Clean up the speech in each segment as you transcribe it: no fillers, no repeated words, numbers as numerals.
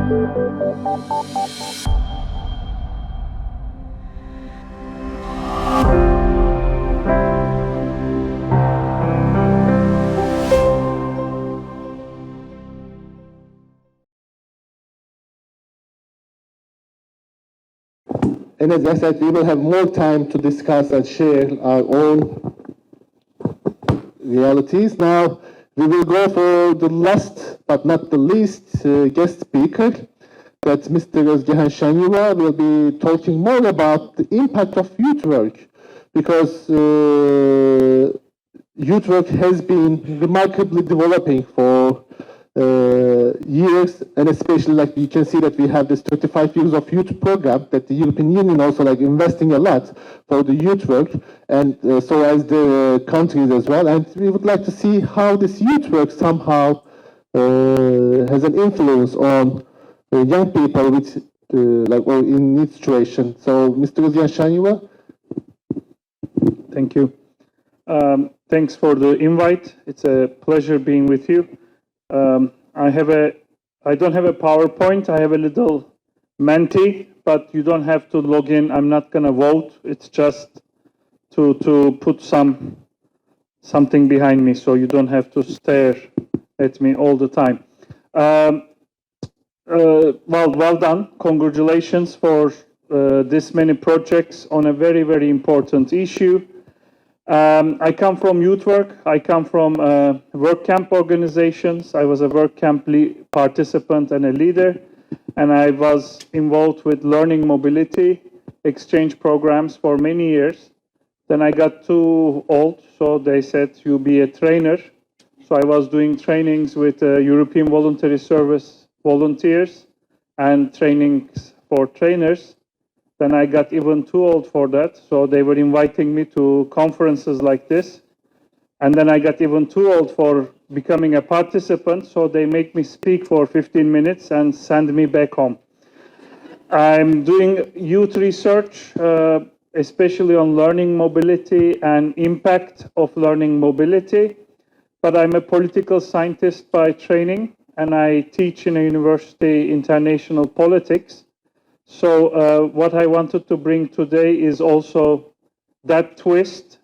And as I said, we will have more time to discuss and share our own realities. Now, we will go for the last but not the least guest speaker, that Mr. Ozgehan Senyuva will be talking more about the impact of youth work, because youth work has been remarkably developing for years, and especially like you can see that we have this 35 years of youth program that the European Union also like investing a lot for the youth work, and so as the countries as well. And we would like to see how this youth work somehow has an influence on young people with like or in need situation. So, Mr. Ozgehan Senyuva. Thank you. Thanks for the invite. It's a pleasure being with you. I don't have a PowerPoint. I have a little Menti, but you don't have to log in. I'm not going to vote. It's just to put something behind me, so you don't have to stare at me all the time. Well done. Congratulations for this many projects on a very, very important issue. I come from youth work. I come from work camp organizations. I was a work camp participant and a leader, and I was involved with learning mobility exchange programs for many years. Then I got too old, so they said, you be a trainer. So I was doing trainings with European Voluntary Service volunteers and trainings for trainers. Then I got even too old for that, so they were inviting me to conferences like this. And then I got even too old for becoming a participant, so they make me speak for 15 minutes and send me back home. I'm doing youth research, especially on learning mobility and impact of learning mobility. But I'm a political scientist by training, and I teach in a university international politics. So what I wanted to bring today is also that twist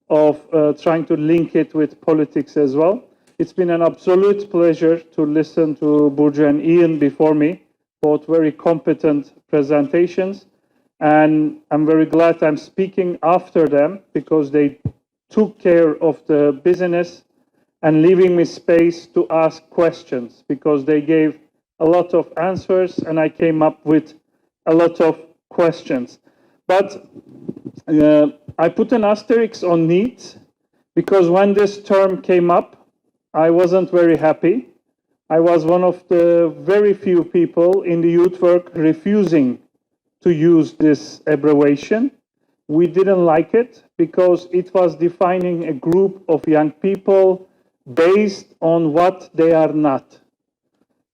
of trying to link it with politics as well. It's been an absolute pleasure to listen to Burcu and Ian before me, both very competent presentations. And I'm very glad I'm speaking after them, because they took care of the business and leaving me space to ask questions, because they gave a lot of answers and I came up with a lot of questions. But I put an asterisk on NEET, because when this term came up, I wasn't very happy. I was one of the very few people in the youth work refusing to use this abbreviation. We didn't like it because it was defining a group of young people based on what they are not.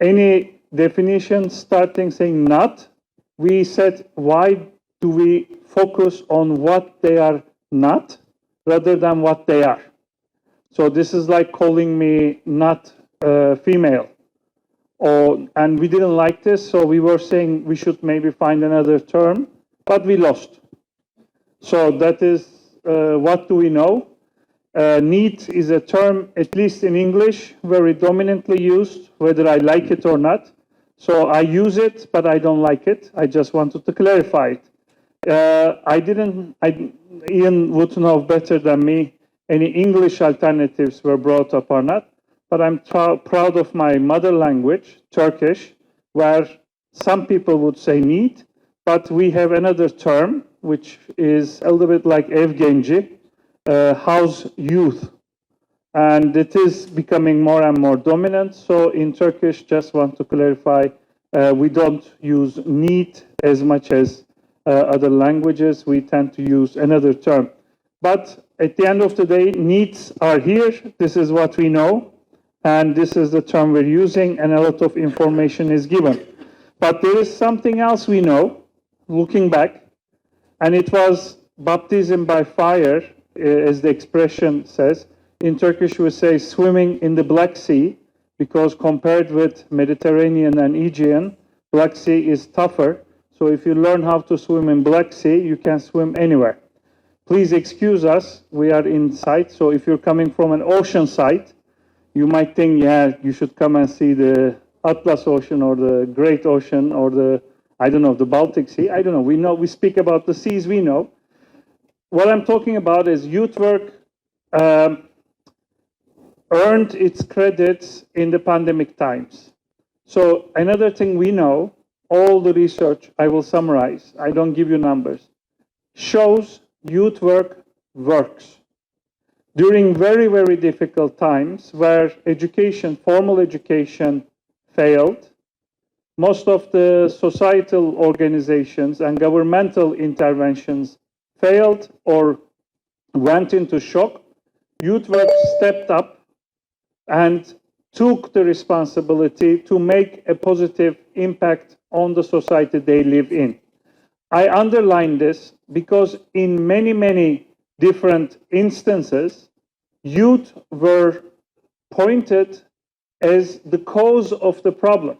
Any definition starting saying not, we said, why do we focus on what they are not rather than what they are? So this is like calling me not female. And we didn't like this, so we were saying we should maybe find another term, but we lost. So that is, what do we know? NEET is a term, at least in English, very dominantly used, whether I like it or not. So I use it, but I don't like it. I just wanted to clarify it. Ian would know better than me any English alternatives were brought up or not, but I'm proud of my mother language, Turkish, where some people would say NEET, but we have another term, which is a little bit like ev genci, house youth. And it is becoming more and more dominant. So in Turkish, just want to clarify, we don't use NEET as much as other languages. We tend to use another term. But at the end of the day, NEETs are here. This is what we know. And this is the term we're using, and a lot of information is given. But there is something else we know, looking back, and it was baptism by fire, as the expression says. In Turkish, we say swimming in the Black Sea, because compared with Mediterranean and Aegean, Black Sea is tougher. So if you learn how to swim in Black Sea, you can swim anywhere. Please excuse us, we are inside. So if you're coming from an ocean site, you might think, yeah, you should come and see the Atlas Ocean or the Great Ocean or the, I don't know, the Baltic Sea. I don't know. We speak about the seas we know. What I'm talking about is youth work earned its credits in the pandemic times. So another thing we know, all the research, I will summarize, I don't give you numbers, shows youth work works. During very, very difficult times where education, formal education failed, most of the societal organizations and governmental interventions failed or went into shock, youth work stepped up and took the responsibility to make a positive impact on the society they live in. I underline this because in many, many different instances, youth were pointed as the cause of the problem.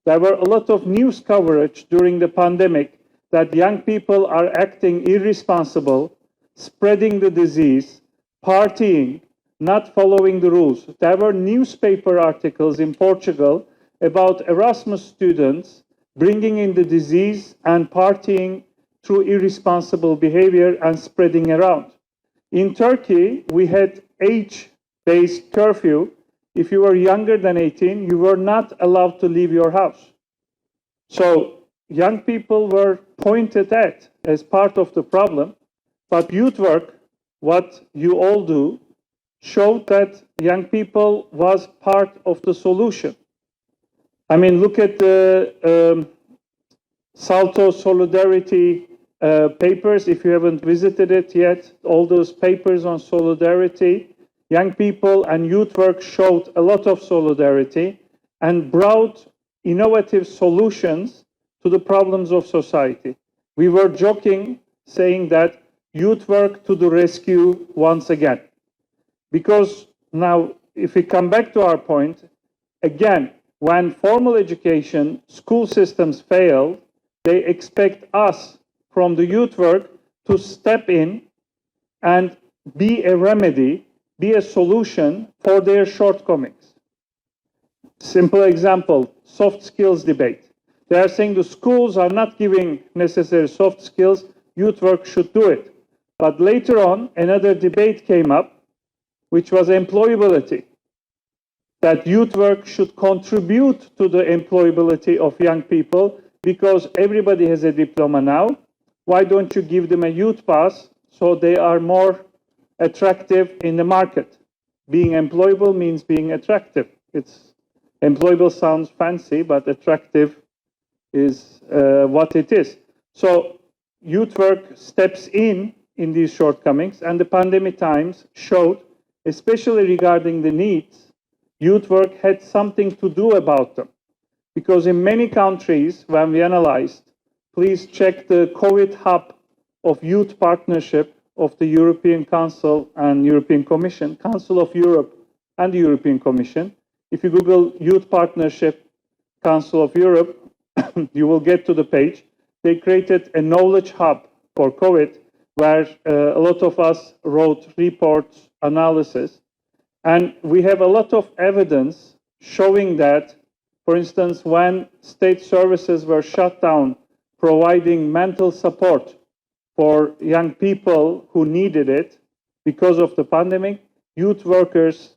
There were a lot of news coverage during the pandemic that young people are acting irresponsible, spreading the disease, partying, not following the rules. There were newspaper articles in Portugal about Erasmus students bringing in the disease and partying through irresponsible behavior and spreading around. In Turkey, we had age-based curfew. If you were younger than 18, you were not allowed to leave your house. So young people were pointed at as part of the problem, but youth work, what you all do, showed that young people was part of the solution. I mean, look at the Salto Solidarity papers. If you haven't visited it yet, all those papers on solidarity, young people and youth work showed a lot of solidarity and brought innovative solutions to the problems of society. We were joking, saying that youth work to the rescue once again. Because now, if we come back to our point, again, when formal education, school systems fail, they expect us from the youth work to step in and be a remedy, be a solution for their shortcomings. Simple example, soft skills debate. They are saying the schools are not giving necessary soft skills, youth work should do it. But later on, another debate came up, which was employability, that youth work should contribute to the employability of young people because everybody has a diploma now. Why don't you give them a youth pass so they are more attractive in the market? Being employable means being attractive. Employable sounds fancy, but attractive is what it is. So youth work steps in these shortcomings, and the pandemic times showed, especially regarding the needs, youth work had something to do about them. Because in many countries, when we analyzed, please check the COVID hub of youth partnership of the European Council and European Commission, Council of Europe and the European Commission. If you Google Youth Partnership Council of Europe, you will get to the page. They created a knowledge hub for COVID where a lot of us wrote reports, analysis, and we have a lot of evidence showing that, for instance, when state services were shut down, providing mental support for young people who needed it because of the pandemic, youth workers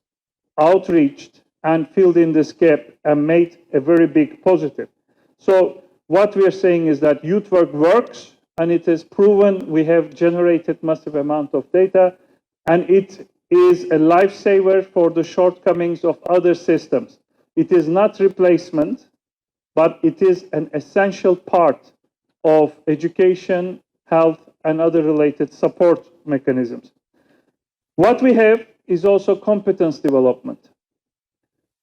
outreached and filled in this gap and made a very big positive. So what we are saying is that youth work works, and it is proven. We have generated massive amount of data, and it is a lifesaver for the shortcomings of other systems. It is not replacement, but it is an essential part of education, health, and other related support mechanisms. What we have is also competence development.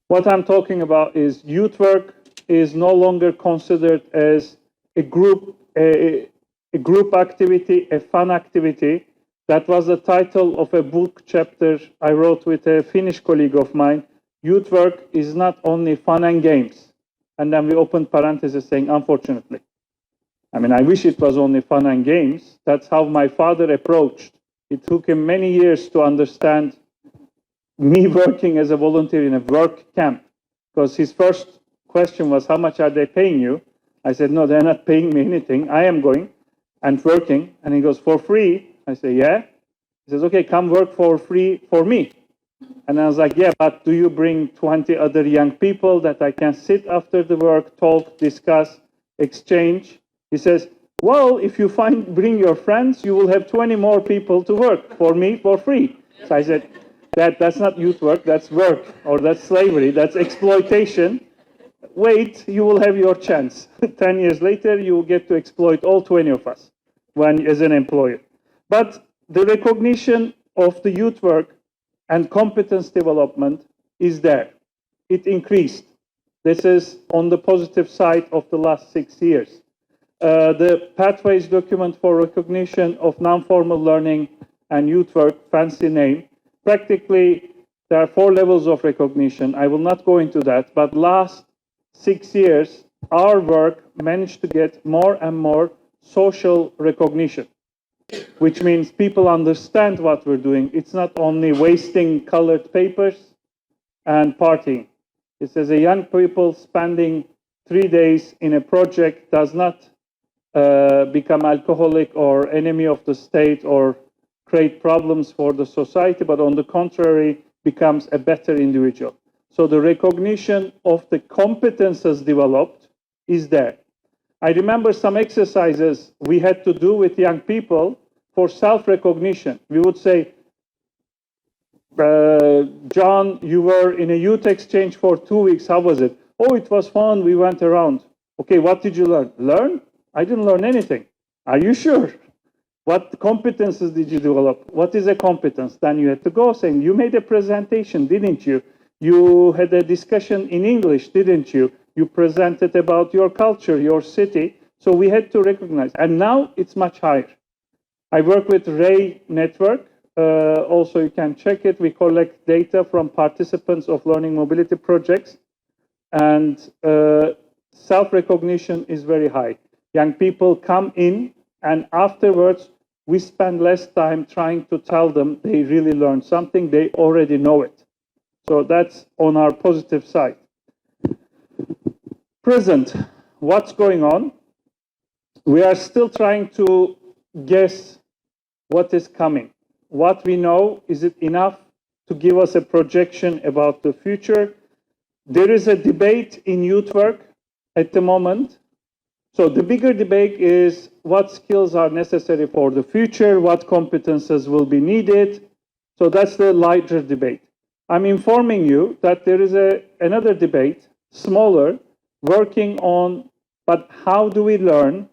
What I'm talking about is youth work is no longer considered as a group activity, a fun activity. That was the title of a book chapter I wrote with a Finnish colleague of mine. Youth work is not only fun and games. And then we opened parentheses saying, unfortunately. I mean, I wish it was only fun and games. That's how my father approached. It took him many years to understand me working as a volunteer in a work camp, because his first question was, how much are they paying you? I said, no, they're not paying me anything. I am going and working. And he goes, for free? I say, yeah. He says, okay, come work for free for me. And I was like, yeah, but do you bring 20 other young people that I can sit after the work, talk, discuss, exchange? He says, well, if you bring your friends, you will have 20 more people to work for me for free. So I said, that's not youth work, that's work, or that's slavery, that's exploitation. Wait, you will have your chance. 10 years later, you will get to exploit all 20 of us as an employer. But the recognition of the youth work and competence development is there. It increased. This is on the positive side of the last 6 years. The Pathways document for recognition of non-formal learning and youth work, fancy name. Practically, there are 4 levels of recognition. I will not go into that, but last 6 years, our work managed to get more and more social recognition, which means people understand what we're doing. It's not only wasting colored papers and partying. It says a young people spending 3 days in a project does not become alcoholic or enemy of the state or create problems for the society, but on the contrary, becomes a better individual. So the recognition of the competences developed is there. I remember some exercises we had to do with young people for self-recognition. We would say, John, you were in a youth exchange for 2 weeks. How was it? Oh, it was fun. We went around. Okay, what did you learn? Learn? I didn't learn anything. Are you sure? What competences did you develop? What is a competence? Then you had to go saying, you made a presentation, didn't you? You had a discussion in English, didn't you? You presented about your culture, your city. So we had to recognize. And now it's much higher. I work with Ray Network. Also, you can check it. We collect data from participants of learning mobility projects. And self-recognition is very high. Young people come in, and afterwards, we spend less time trying to tell them they really learned something. They already know it. So that's on our positive side. Present, what's going on? We are still trying to guess what is coming. What we know, is it enough to give us a projection about the future? There is a debate in youth work at the moment. So the bigger debate is what skills are necessary for the future, what competences will be needed. So that's the larger debate. I'm informing you that there is another debate, smaller, working on, but how do we learn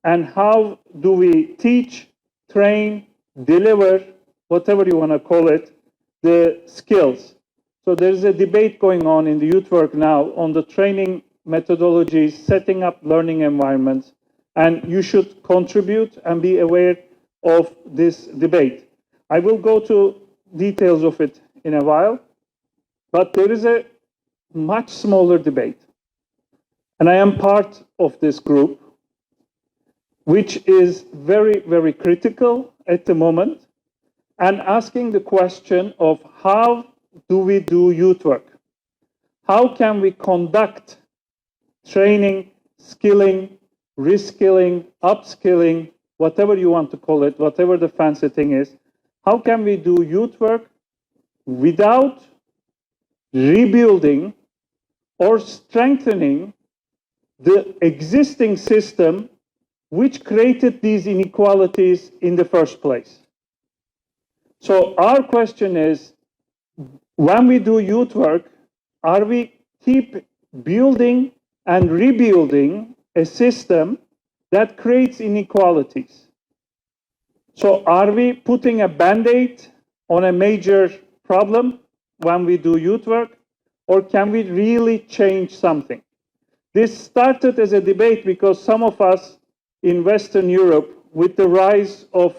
and how do we teach, train, deliver, whatever you want to call it, the skills. So there's a debate going on in the youth work now on the training methodologies, setting up learning environments, and you should contribute and be aware of this debate. I will go to details of it in a while, but there is a much smaller debate. And I am part of this group, which is very, very critical at the moment, and asking the question of how do we do youth work? How can we conduct training, skilling, reskilling, upskilling, whatever you want to call it, whatever the fancy thing is? How can we do youth work without rebuilding or strengthening the existing system which created these inequalities in the first place? So our question is, when we do youth work, are we keep building and rebuilding a system that creates inequalities? So are we putting a band-aid on a major problem when we do youth work, or can we really change something? This started as a debate because some of us in Western Europe, with the rise of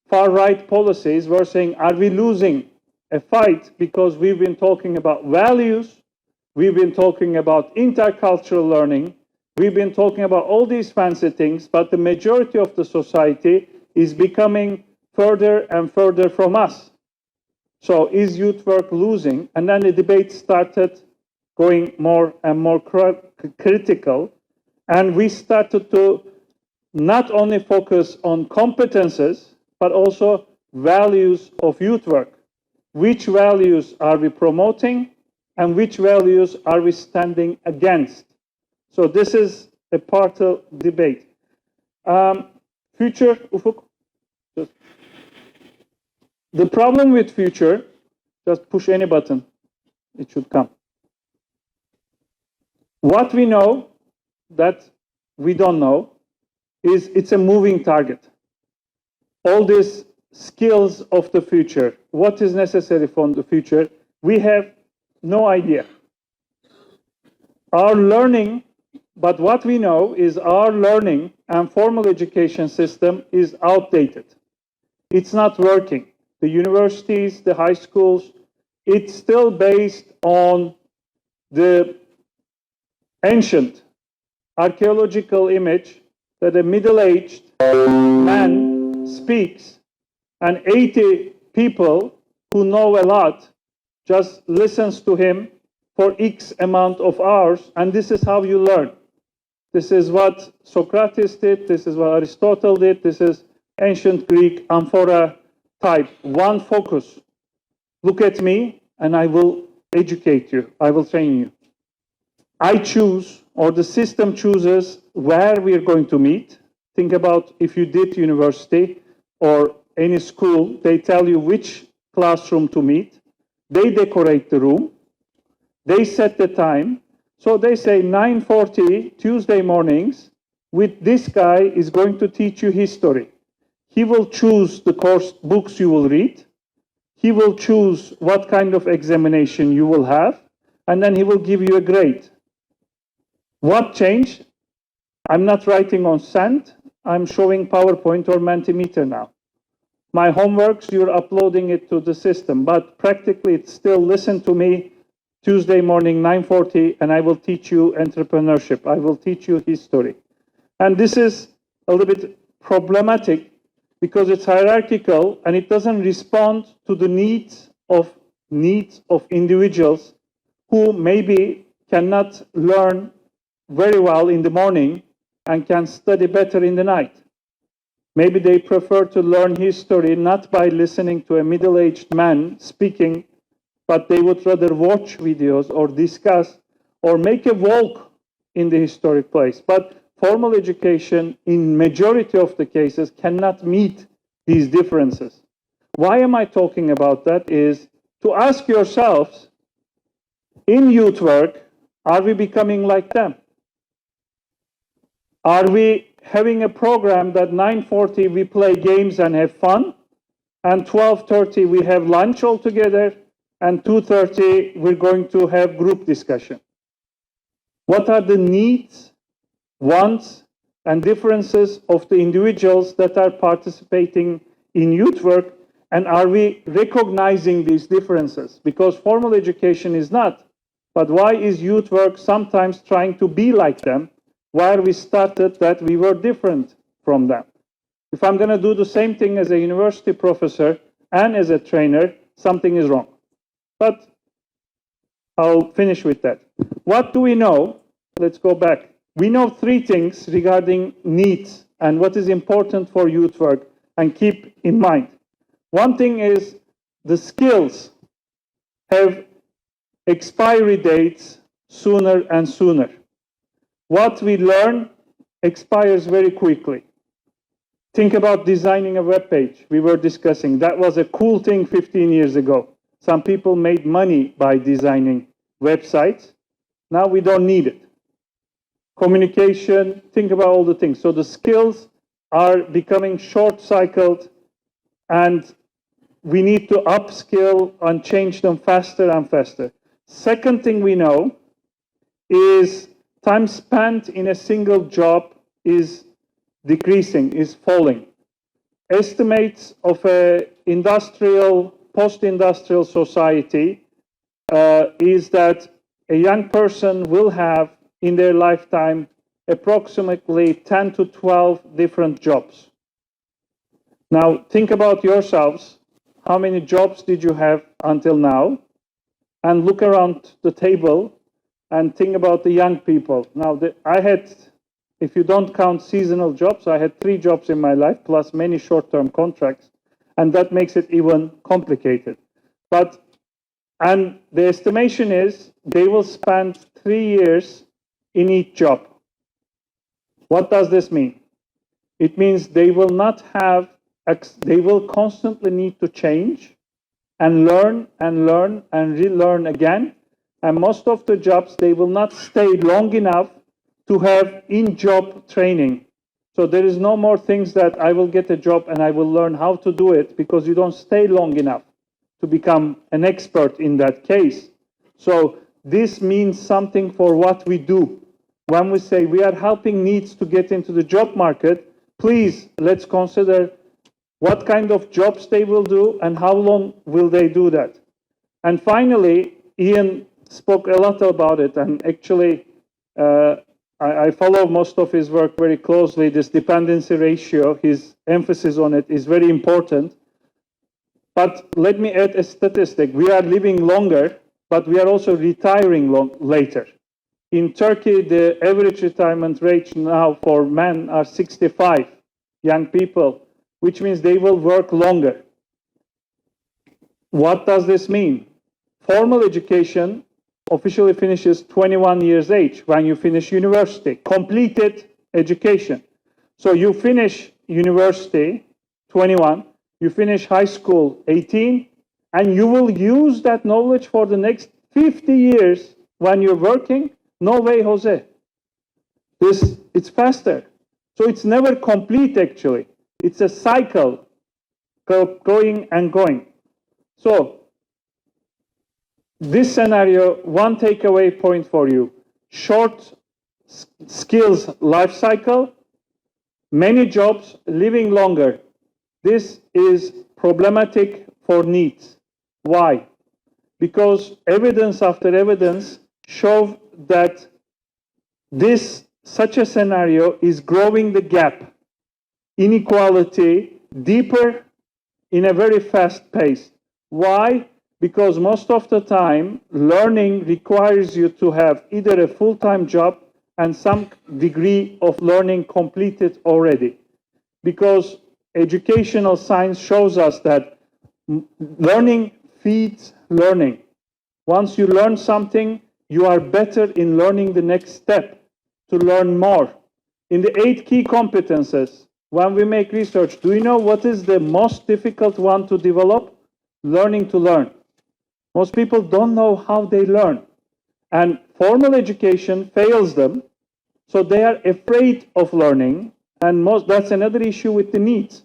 far-right policies, were saying, are we losing a fight because we've been talking about values We've been talking about intercultural learning. We've been talking about all these fancy things, but the majority of the society is becoming further and further from us. So is youth work losing? And then the debate started going more and more critical. And we started to not only focus on competences, but also values of youth work. Which values are we promoting and which values are we standing against? So this is a part of debate. Future, Ufuk. The problem with future, just push any button, it should come. What we know that we don't know is it's a moving target. All these skills of the future, what is necessary for the future, we have no idea. Our learning, but what we know is our learning and formal education system is outdated. It's not working. The universities, the high schools, it's still based on the ancient archaeological image that a middle-aged man speaks and 80 people who know a lot just listens to him for X amount of hours, and this is how you learn. This is what Socrates did, this is what Aristotle did, this is ancient Greek amphora type, one focus. Look at me and I will educate you, I will train you. I choose, or the system chooses where we are going to meet. Think about if you did university or any school, they tell you which classroom to meet. They decorate the room. They set the time. So they say 9:40 Tuesday mornings with this guy is going to teach you history. He will choose the course books you will read. He will choose what kind of examination you will have, and then he will give you a grade. What changed? I'm not writing on sand. I'm showing PowerPoint or Mentimeter now. My homeworks, you're uploading it to the system, but practically it's still listen to me Tuesday morning, 9:40, and I will teach you entrepreneurship. I will teach you history. And this is a little bit problematic because it's hierarchical and it doesn't respond to the needs of individuals who maybe cannot learn very well in the morning and can study better in the night. Maybe they prefer to learn history not by listening to a middle-aged man speaking, but they would rather watch videos or discuss or make a walk in the historic place. But formal education, in majority of the cases, cannot meet these differences. Why am I talking about that? Is to ask yourselves, in youth work, are we becoming like them? Are we having a program that 9:40 we play games and have fun, and 12:30 we have lunch all together, and 2:30 we're going to have group discussion? What are the needs, wants, and differences of the individuals that are participating in youth work, and are we recognizing these differences? Because formal education is not, but why is youth work sometimes trying to be like them, where we started that we were different from them? If I'm going to do the same thing as a university professor and as a trainer, something is wrong. But I'll finish with that. What do we know? Let's go back. We know three things regarding needs and what is important for youth work, and keep in mind. One thing is the skills have expiry dates sooner and sooner. What we learn expires very quickly. Think about designing a web page. We were discussing that was a cool thing 15 years ago. Some people made money by designing websites. Now we don't need it. Communication, think about all the things. So the skills are becoming short-cycled, and we need to upskill and change them faster and faster. Second thing we know is time spent in a single job is decreasing, is falling. Estimates of a post-industrial society is that a young person will have in their lifetime approximately 10 to 12 different jobs. Now, think about yourselves. How many jobs did you have until now? And look around the table and think about the young people. Now, I had, if you don't count seasonal jobs, I had 3 jobs in my life, plus many short-term contracts. And that makes it even complicated. And the estimation is they will spend 3 years in each job. What does this mean? It means they will not have, they will constantly need to change and learn and learn and relearn again. And most of the jobs, they will not stay long enough to have in-job training. So there is no more things that I will get a job and I will learn how to do it, because you don't stay long enough to become an expert in that case. So this means something for what we do. When we say we are helping NEETs to get into the job market, please let's consider what kind of jobs they will do and how long will they do that. And finally, Ian spoke a lot about it, and actually I follow most of his work very closely. This dependency ratio, his emphasis on it is very important. But let me add a statistic. We are living longer, but we are also retiring later. In Turkey, the average retirement rate now for men are 65 young people, which means they will work longer. What does this mean? Formal education officially finishes 21 years age when you finish university, completed education. So you finish university, 21, you finish high school, 18, and you will use that knowledge for the next 50 years when you're working. No way, Jose. It's faster. So it's never complete, actually. It's a cycle going and going. So this scenario, one takeaway point for you: short skills life cycle, many jobs, living longer. This is problematic for NEET. Why? Because evidence after evidence show that such a scenario is growing the gap, inequality deeper in a very fast pace. Why? Because most of the time, learning requires you to have either a full-time job and some degree of learning completed already. Because educational science shows us that learning feeds learning. Once you learn something, you are better in learning the next step to learn more. In the 8 key competences, when we make research, do you know what is the most difficult one to develop? Learning to learn. Most people don't know how they learn. And formal education fails them, so they are afraid of learning, and that's another issue with the NEET.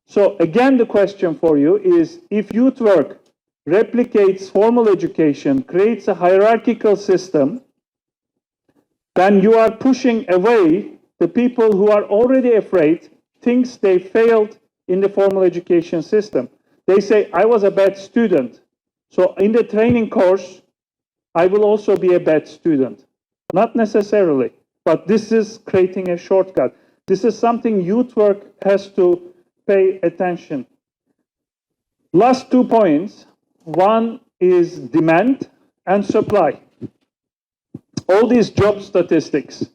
So again, the question for you is, if youth work replicates formal education, creates a hierarchical system, then you are pushing away the people who are already afraid, thinks they failed in the formal education system. They say, I was a bad student, so in the training course, I will also be a bad student. Not necessarily, but this is creating a shortcut. This is something youth work has to pay attention. Last 2 points. One is demand and supply. All these job statistics,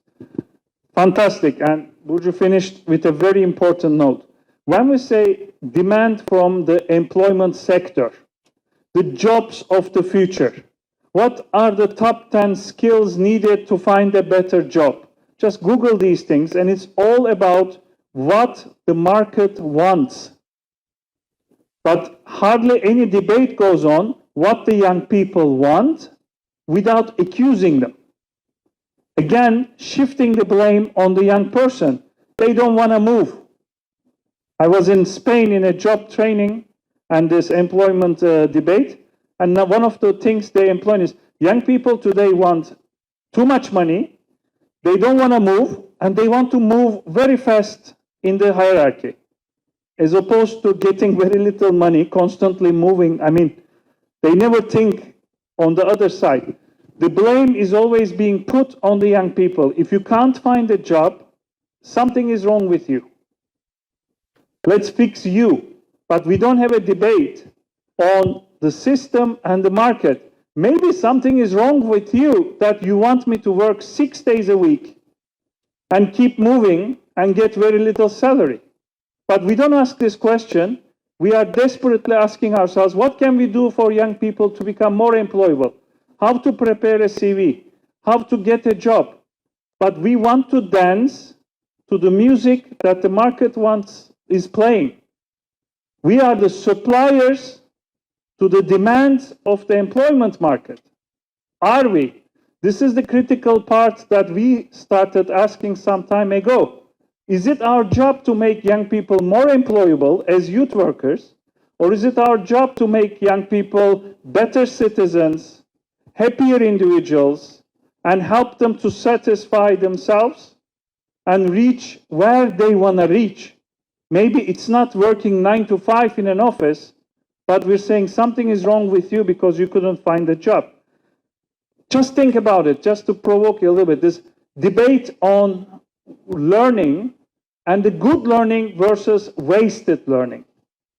fantastic. And Burcu finished with a very important note. When we say demand from the employment sector, the jobs of the future, what are the top 10 skills needed to find a better job? Just Google these things, and it's all about what the market wants. But hardly any debate goes on what the young people want without accusing them. Again, shifting the blame on the young person. They don't want to move. I was in Spain in a job training and this employment debate, and one of the things they employ is young people today want too much money, they don't want to move, and they want to move very fast in the hierarchy, as opposed to getting very little money, constantly moving. I mean, they never think on the other side. The blame is always being put on the young people. If you can't find a job, something is wrong with you. Let's fix you. But we don't have a debate on the system and the market. Maybe something is wrong with you that you want me to work 6 days a week and keep moving and get very little salary. But we don't ask this question. We are desperately asking ourselves, what can we do for young people to become more employable? How to prepare a CV? How to get a job? But we want to dance to the music that the market is playing. We are the suppliers to the demands of the employment market. Are we? This is the critical part that we started asking some time ago. Is it our job to make young people more employable as youth workers, or is it our job to make young people better citizens, happier individuals, and help them to satisfy themselves and reach where they want to reach? Maybe it's not working 9 to 5 in an office, but we're saying something is wrong with you because you couldn't find a job. Just think about it, just to provoke you a little bit. This debate on learning and the good learning versus wasted learning.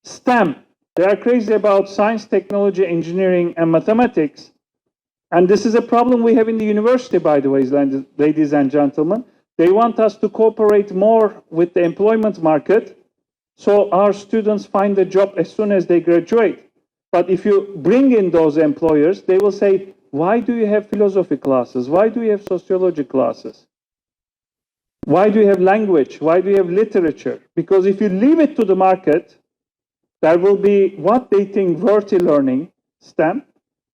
STEM, they are crazy about science, technology, engineering, and mathematics. And this is a problem we have in the university, by the way, ladies and gentlemen. They want us to cooperate more with the employment market so our students find a job as soon as they graduate. But if you bring in those employers, they will say, why do you have philosophy classes? Why do you have sociology classes? Why do you have language? Why do you have literature? Because if you leave it to the market, there will be what they think worthy learning, STEM,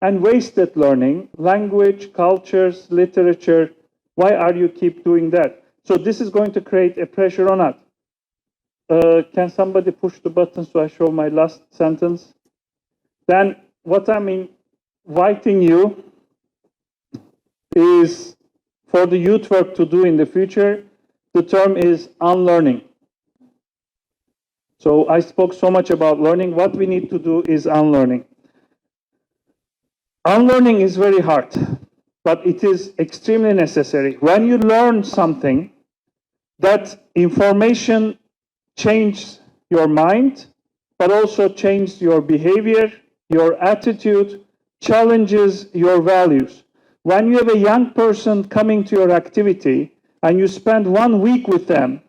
and wasted learning, language, cultures, literature. Why are you keep doing that? So this is going to create a pressure on us. Can somebody push the button so I show my last sentence? Then what I'm inviting you is for the youth work to do in the future. The term is unlearning. So I spoke so much about learning. What we need to do is unlearning. Unlearning is very hard, but it is extremely necessary. When you learn something, that information changes your mind, but also changes your behavior, your attitude, challenges your values. When you have a young person coming to your activity and you spend 1 week with them,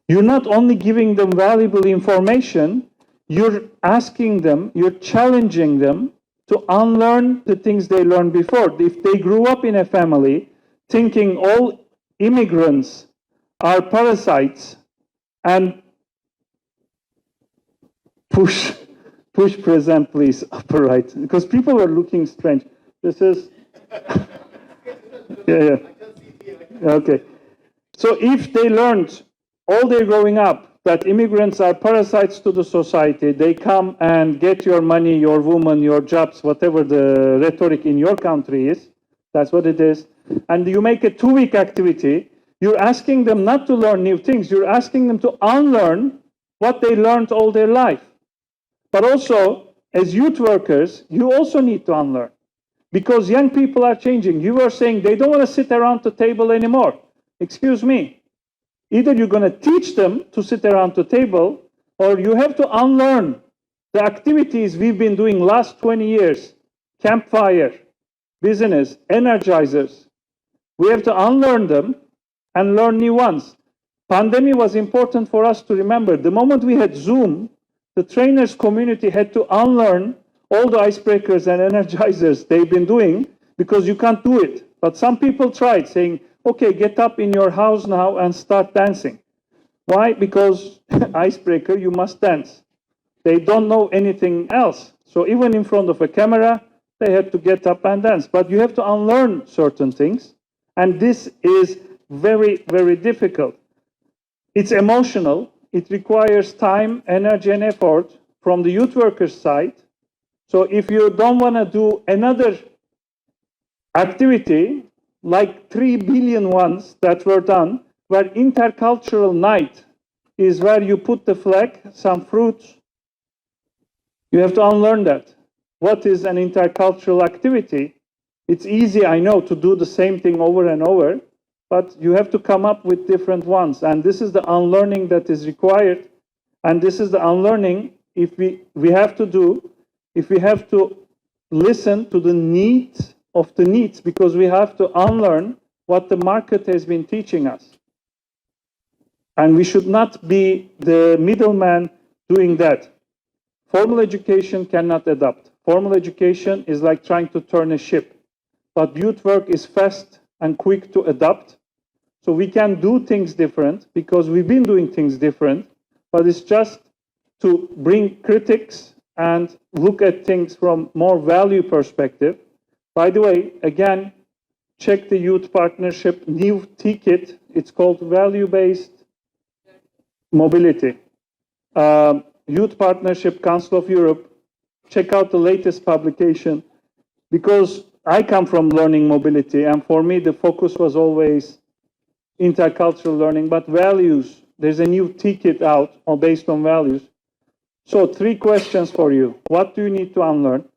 you're not only giving them valuable information, you're asking them, you're challenging them to unlearn the things they learned before. If they grew up in a family thinking all immigrants are parasites, and push present please, upper right, because people are looking strange. This is, yeah. Okay. So if they learned all day growing up that immigrants are parasites to the society, they come and get your money, your woman, your jobs, whatever the rhetoric in your country is, that's what it is, and you make a 2-week activity, you're asking them not to learn new things, you're asking them to unlearn what they learned all their life. But also, as youth workers, you also need to unlearn. Because young people are changing. You were saying they don't want to sit around the table anymore. Excuse me. Either you're going to teach them to sit around the table, or you have to unlearn the activities we've been doing last 20 years. Campfire, business, energizers. We have to unlearn them and learn new ones. Pandemic was important for us to remember. The moment we had Zoom, the trainers community had to unlearn all the icebreakers and energizers they've been doing because you can't do it. But some people tried, saying, okay, get up in your house now and start dancing. Why? Because icebreaker, you must dance. They don't know anything else. So even in front of a camera, they had to get up and dance. But you have to unlearn certain things. And this is very, very difficult. It's emotional. It requires time, energy, and effort from the youth workers' side. So if you don't want to do another activity like 3 billion ones that were done, where intercultural night is where you put the flag, some fruits, you have to unlearn that. What is an intercultural activity? It's easy, I know, to do the same thing over and over, but you have to come up with different ones. And this is the unlearning that is required. And this is the unlearning if we have to do, if we have to listen to the needs of the needs, because we have to unlearn what the market has been teaching us. And we should not be the middleman doing that. Formal education cannot adapt. Formal education is like trying to turn a ship. But youth work is fast and quick to adapt. So we can do things different because we've been doing things different, but it's just to bring critics and look at things from more value perspective. By the way, again, check the youth partnership new ticket. It's called value-based mobility. Youth Partnership, Council of Europe, check out the latest publication, because I come from learning mobility, and for me the focus was always intercultural learning, but values, there's a new ticket out based on values. So 3 questions for you. What do you need to unlearn?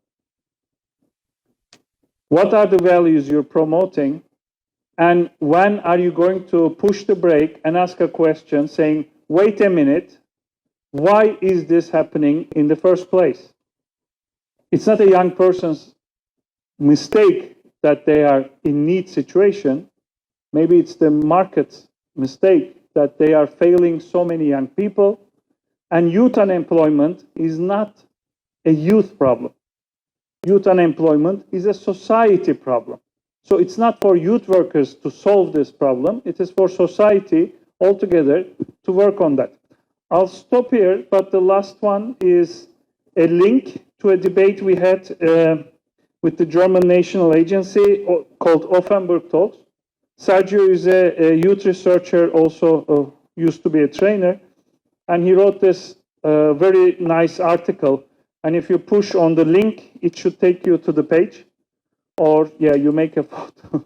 What are the values you're promoting? And when are you going to push the brake and ask a question saying, wait a minute, why is this happening in the first place? It's not a young person's mistake that they are in need situation. Maybe it's the market's mistake that they are failing so many young people. And youth unemployment is not a youth problem. Youth unemployment is a society problem. So it's not for youth workers to solve this problem. It is for society altogether to work on that. I'll stop here, but the last one is a link to a debate we had with the German National Agency called Offenburg Talks. Sergio is a youth researcher, also used to be a trainer, and he wrote this very nice article. And if you push on the link, it should take you to the page. Or, yeah, you make a photo.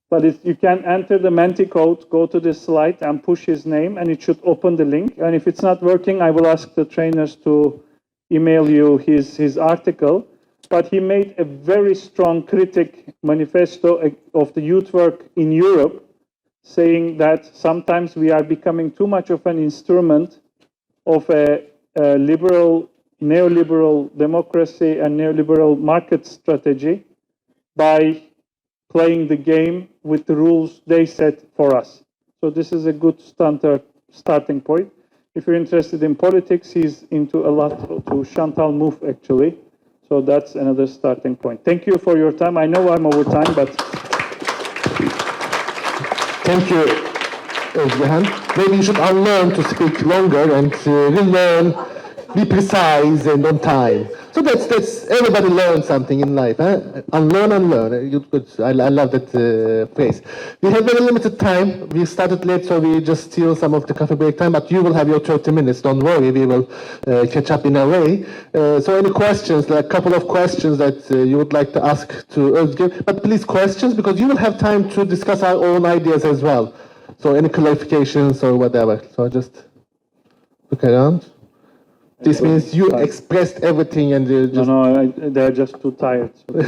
But you can enter the Menti code, go to this slide and push his name, and it should open the link. And if it's not working, I will ask the trainers to email you his article. But he made a very strong critic manifesto of the youth work in Europe, saying that sometimes we are becoming too much of an instrument of a liberal, neoliberal democracy and neoliberal market strategy by playing the game with the rules they set for us. So this is a good starting point. If you're interested in politics, he's into a lot to Chantal Mouffe, actually. So that's another starting point. Thank you for your time. I know I'm over time, but... Thank you, Ozgehan. Maybe you should unlearn to speak longer and relearn, be precise and on time. So that's everybody learns something in life. Unlearn and learn. Good. I love that phrase. We have very limited time. We started late, so we just steal some of the coffee break time. But you will have your 30 minutes. Don't worry. We will catch up in a way. So any questions? Like a couple of questions that you would like to ask to Özge. But please questions, because you will have time to discuss our own ideas as well. So any clarifications or whatever. So just look around. This means you expressed everything and just... No, they're just too tired. So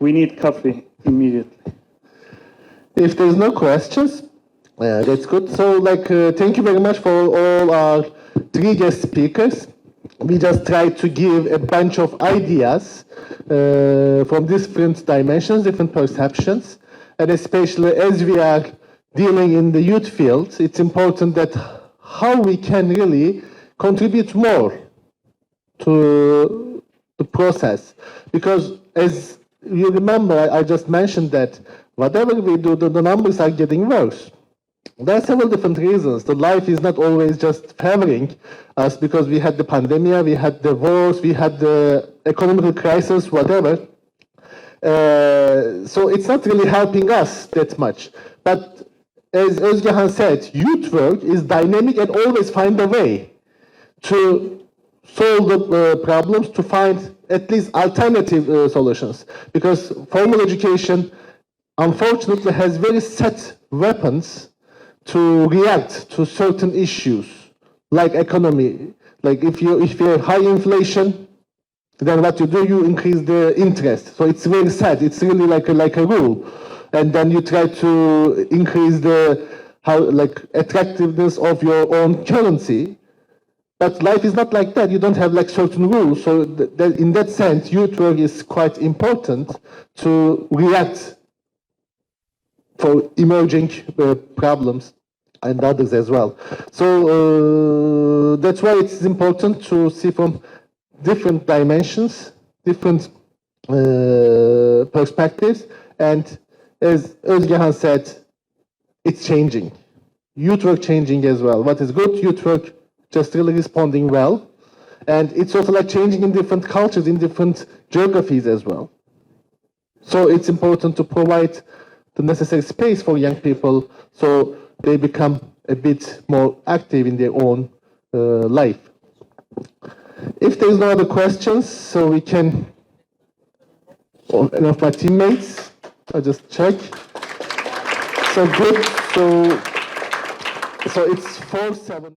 we need coffee immediately. If there's no questions, that's good. So, thank you very much for all our 3 guest speakers. We just tried to give a bunch of ideas from different dimensions, different perceptions, and especially as we are dealing in the youth field, it's important that how we can really contribute more to the process. Because as you remember, I just mentioned that whatever we do, the numbers are getting worse. There are several different reasons. The life is not always just favoring us, because we had the pandemic, we had the wars, we had the economic crisis, whatever. So it's not really helping us that much. But as Ozgehan said, youth work is dynamic and always find a way to solve the problems, to find at least alternative solutions. Because formal education, unfortunately, has very set weapons to react to certain issues, like economy. Like if you have high inflation, then what you do, you increase the interest. So it's very sad. It's really like a rule. And then you try to increase the attractiveness of your own currency. But life is not like that. You don't have like certain rules. So in that sense, youth work is quite important to react for emerging problems and others as well. So that's why it's important to see from different dimensions, different perspectives, and as Ozgehan said, it's changing. Youth work changing as well. What is good? Youth work just really responding well. And it's also like changing in different cultures, in different geographies as well. So it's important to provide the necessary space for young people so they become a bit more active in their own life. If there's no other questions, so we can, enough my teammates, I'll just check. So good, so it's 4-7.